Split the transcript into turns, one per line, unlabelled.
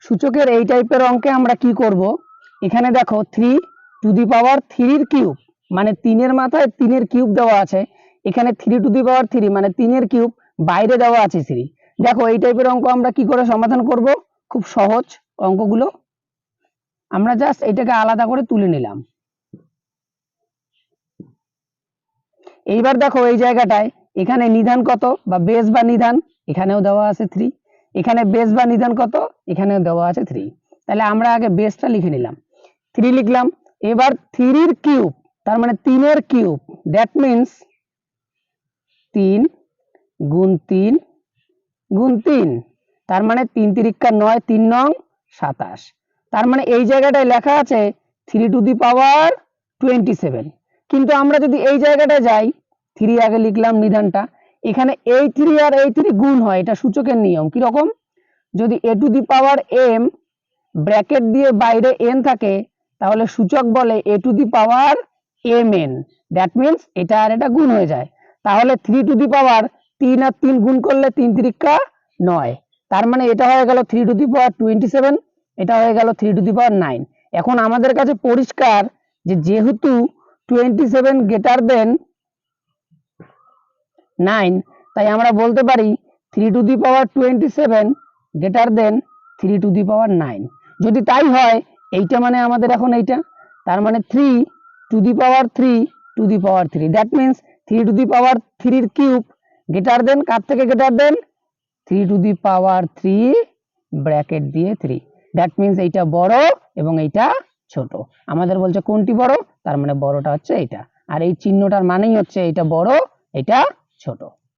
সূচকের এই টাইপের অঙ্কে আমরা কি করব, এখানে দেখো 3 কিউব মানে 3 মাথায় 3 কিউব দেওয়া আছে, এখানে 3 মানে 3 কিউব বাইরে দেওয়া আছে 3। দেখো এই টাইপের অঙ্ক আমরা কি করে সমাধান করব, খুব সহজ অঙ্কগুলো, আমরা জাস্ট এটাকে আলাদা করে তুলে নিলাম। এইবার দেখো এই জায়গাটায় এখানে নিধান কত বা বেস বা নিধান, এখানেও দেওয়া আছে 3, এখানে বেস বা নিধান কত, এখানেও দেওয়া আছে 3। তাহলে আমরা আগে বেসটা লিখে নিলাম, 3 লিখলাম। এবার 3 কিউব তার মানে 3 কিউব, দ্যাট মিন্স 3 গুণ 3 গুণ 3, তার মানে 3 তিরিকা 9, 3 নং 27। তার মানে এই জায়গাটায় লেখা আছে 3 টু দি পাওয়ার 27। কিন্তু আমরা যদি এই জায়গাটায় যাই, 3 আগে লিখলাম নিধানটা, এখানে এই 3 আর এই 3 গুণ হয়, এটা সূচকের নিয়ম। কি রকম, যদি a two the power m bracket দিয়ে বাইরে n থাকে, তাহলে সূচক বলে a two the power mn, that means এটা আর এটা গুণ হয়ে যায়। তাহলে 3 টু দি পাওয়ার 3 আর 3 গুণ করলে 3 তিরিকা 9, তার মানে এটা হয়ে গেল 3 টু দি পাওয়ার 27, এটা হয়ে গেল 3 টু দি পাওয়ার 9। এখন আমাদের কাছে পরিষ্কার যে যেহেতু 27 গ্রেটার দেন 9, তাই আমরা বলতে পারি 3 to the power 27 greater than 3 to the power 9। যদি তাই হয়, এইটা মানে আমাদের এখন এইটা, তার মানে 3 to the power 3 to the power 3, that means 3 to the power 3 cube greater than কার থেকে greater than 3 to the power 3 bracket দিয়ে 3, দ্যাট মিন্স এইটা বড় এবং এইটা ছোট। আমাদের বলছে কোনটি বড়, তার মানে বড়টা হচ্ছে এইটা, আর এই চিহ্নটার মানেই হচ্ছে এইটা বড় এটা ছোট।